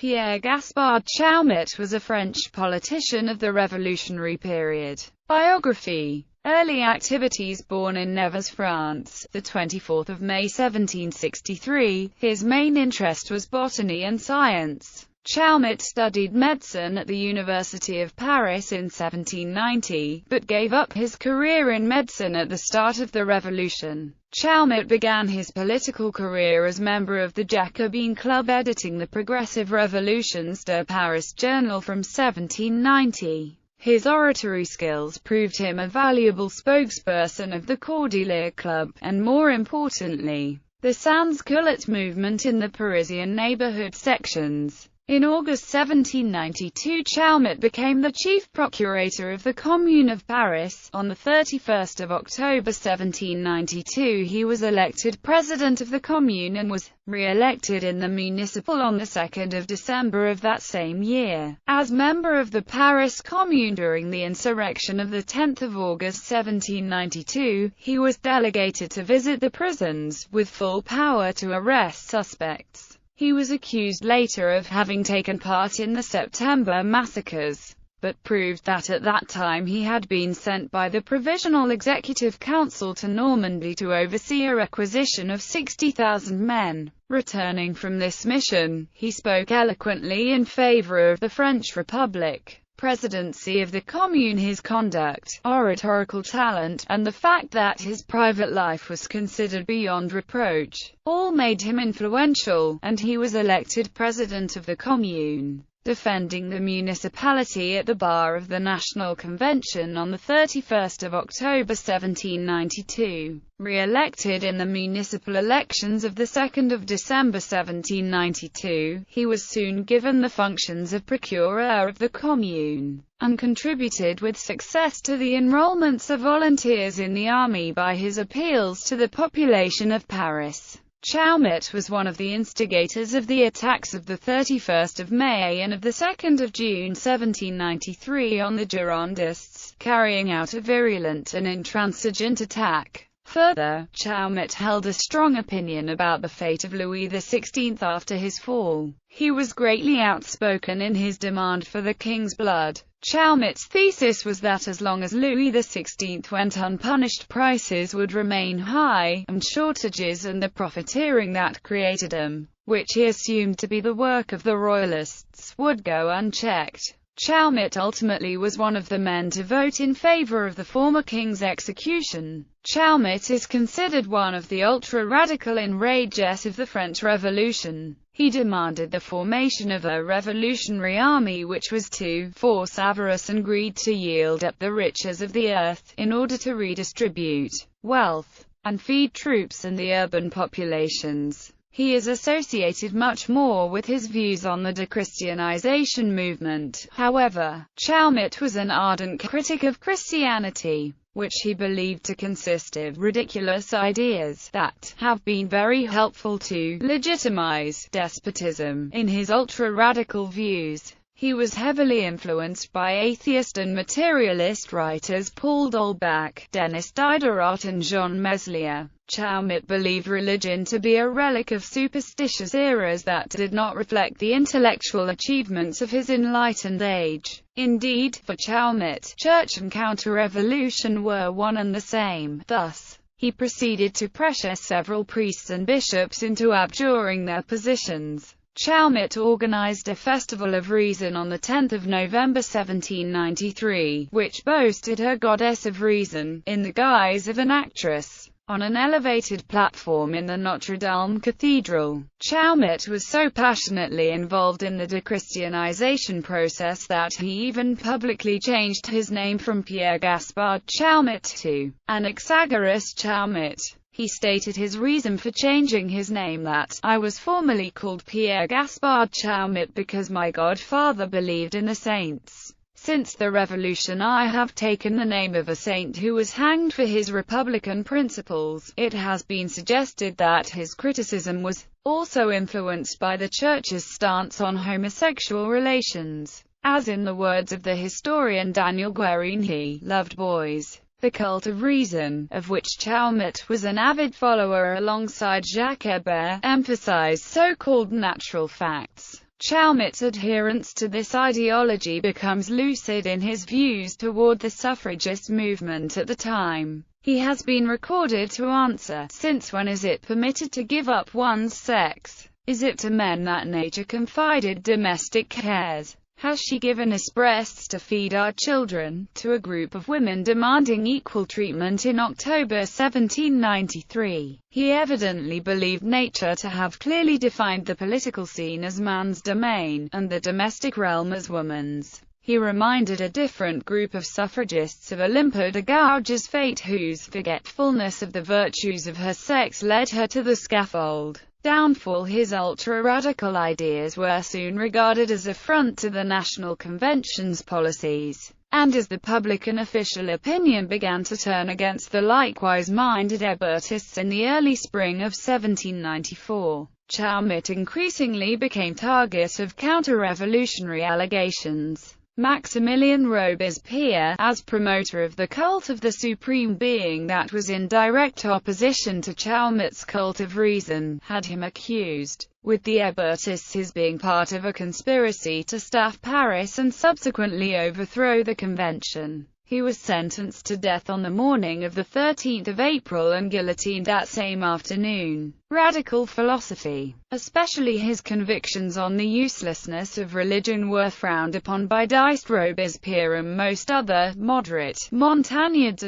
Pierre Gaspard Chaumette was a French politician of the revolutionary period. Biography. Early activities. Born in Nevers, France, the 24th of May 1763, his main interest was botany and science. Chaumette studied medicine at the University of Paris in 1790, but gave up his career in medicine at the start of the Revolution. Chaumette began his political career as member of the Jacobin Club, editing the Progressive Revolutions de Paris journal from 1790. His oratory skills proved him a valuable spokesperson of the Cordelier Club, and more importantly, the sans-culotte movement in the Parisian neighborhood sections. In August 1792, Chaumette became the chief procurator of the Commune of Paris. On the 31st of October 1792, he was elected president of the Commune and was re-elected in the municipal on the 2nd of December of that same year. As member of the Paris Commune during the insurrection of the 10th of August 1792, he was delegated to visit the prisons, with full power to arrest suspects. He was accused later of having taken part in the September massacres, but proved that at that time he had been sent by the Provisional Executive Council to Normandy to oversee a requisition of 60,000 men. Returning from this mission, he spoke eloquently in favor of the French Republic, presidency of the Commune. His conduct, oratorical talent, and the fact that his private life was considered beyond reproach, all made him influential, and he was elected president of the Commune, defending the municipality at the bar of the National Convention on the 31st of October 1792. Re-elected in the municipal elections of the 2nd of December 1792, he was soon given the functions of procureur of the Commune, and contributed with success to the enrollments of volunteers in the army by his appeals to the population of Paris. Chaumette was one of the instigators of the attacks of the 31st of May and of the 2nd of June 1793 on the Girondists, carrying out a virulent and intransigent attack. Further, Chaumette held a strong opinion about the fate of Louis XVI after his fall. He was greatly outspoken in his demand for the king's blood. Chaumette's thesis was that as long as Louis XVI went unpunished, prices would remain high, and shortages and the profiteering that created them, which he assumed to be the work of the royalists, would go unchecked. Chaumette ultimately was one of the men to vote in favor of the former king's execution. Chaumette is considered one of the ultra-radical enrages of the French Revolution. He demanded the formation of a revolutionary army which was to force avarice and greed to yield up the riches of the earth, in order to redistribute wealth, and feed troops and the urban populations. He is associated much more with his views on the dechristianization movement. However, Chaumette was an ardent critic of Christianity, which he believed to consist of ridiculous ideas that have been very helpful to legitimize despotism. In his ultra-radical views, he was heavily influenced by atheist and materialist writers Paul d'Holbach, Denis Diderot and Jean Meslier. Chaumette believed religion to be a relic of superstitious eras that did not reflect the intellectual achievements of his enlightened age. Indeed, for Chaumette, church and counter-revolution were one and the same. Thus, he proceeded to pressure several priests and bishops into abjuring their positions. Chaumette organized a Festival of Reason on the 10th of November 1793, which boasted her goddess of reason, in the guise of an actress, on an elevated platform in the Notre Dame Cathedral. Chaumette was so passionately involved in the dechristianization process that he even publicly changed his name from Pierre Gaspard Chaumette to Anaxagoras Chaumette. He stated his reason for changing his name that, "I was formerly called Pierre Gaspard Chaumette because my godfather believed in the saints. Since the Revolution I have taken the name of a saint who was hanged for his republican principles." It has been suggested that his criticism was also influenced by the Church's stance on homosexual relations. As in the words of the historian Daniel Guérin, he loved boys. The cult of reason, of which Chaumette was an avid follower alongside Jacques Hébert, emphasized so-called natural facts. Chaumet's adherence to this ideology becomes lucid in his views toward the suffragist movement at the time. He has been recorded to answer, "Since when is it permitted to give up one's sex? Is it to men that nature confided domestic cares? Has she given us breasts to feed our children?" to a group of women demanding equal treatment in October 1793. He evidently believed nature to have clearly defined the political scene as man's domain, and the domestic realm as woman's. He reminded a different group of suffragists of Olympe de Gouges' fate, whose forgetfulness of the virtues of her sex led her to the scaffold. Downfall. His ultra-radical ideas were soon regarded as affront to the National Convention's policies, and as the public and official opinion began to turn against the likewise minded Hébertists in the early spring of 1794, Chaumette increasingly became target of counter-revolutionary allegations. Maximilien Robespierre, as promoter of the cult of the supreme being that was in direct opposition to Chaumette's cult of reason, had him accused, with the Hébertists, as being part of a conspiracy to staff Paris and subsequently overthrow the convention. He was sentenced to death on the morning of the 13th of April and guillotined that same afternoon. Radical philosophy, especially his convictions on the uselessness of religion, were frowned upon by D'Ist, Robespierre and most other moderate Montagnards,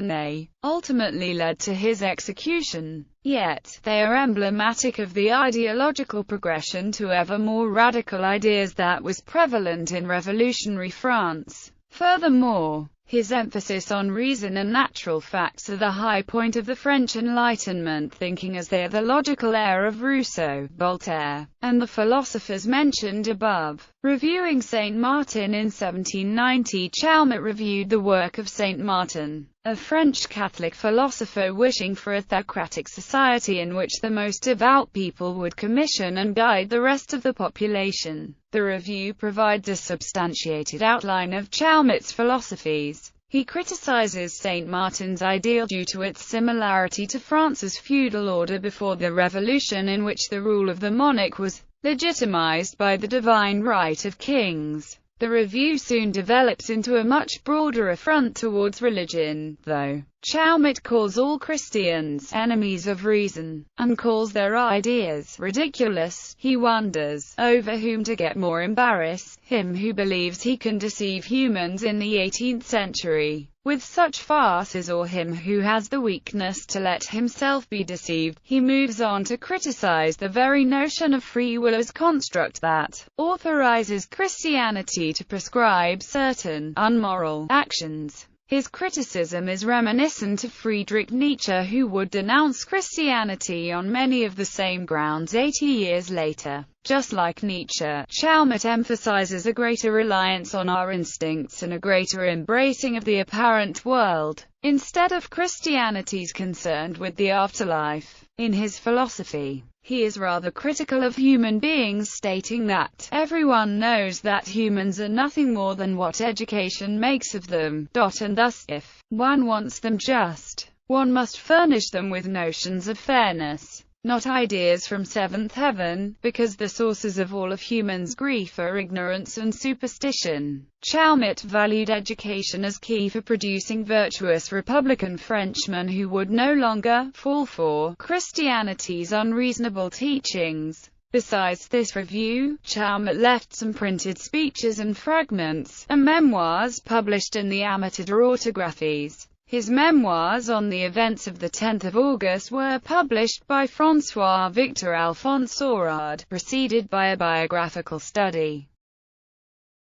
ultimately led to his execution. Yet, they are emblematic of the ideological progression to ever more radical ideas that was prevalent in revolutionary France. Furthermore, his emphasis on reason and natural facts are the high point of the French Enlightenment thinking, as they are the logical heir of Rousseau, Voltaire, and the philosophers mentioned above. Reviewing Saint Martin in 1790, Chaumette reviewed the work of Saint Martin, a French Catholic philosopher wishing for a theocratic society in which the most devout people would commission and guide the rest of the population. The review provides a substantiated outline of Chaumette's philosophies. He criticizes Saint Martin's ideal due to its similarity to France's feudal order before the Revolution, in which the rule of the monarch was legitimized by the divine right of kings. The review soon develops into a much broader affront towards religion, though. Chaumette calls all Christians enemies of reason, and calls their ideas ridiculous. He wonders over whom to get more embarrassed, him who believes he can deceive humans in the 18th century with such farces, or him who has the weakness to let himself be deceived. He moves on to criticize the very notion of free will as construct that authorizes Christianity to prescribe certain unmoral actions. His criticism is reminiscent of Friedrich Nietzsche, who would denounce Christianity on many of the same grounds 80 years later. Just like Nietzsche, Chaumette emphasizes a greater reliance on our instincts and a greater embracing of the apparent world, instead of Christianity's concerned with the afterlife. In his philosophy, he is rather critical of human beings, stating that everyone knows that humans are nothing more than what education makes of them, and thus, if one wants them just, one must furnish them with notions of fairness, not ideas from seventh heaven, because the sources of all of humans' grief are ignorance and superstition. Chaumette valued education as key for producing virtuous republican Frenchmen who would no longer fall for Christianity's unreasonable teachings. Besides this review, Chaumette left some printed speeches and fragments, and memoirs published in the Amateur Autographies. His memoirs on the events of the 10th of August were published by François Victor Alphonse Saurade, preceded by a biographical study.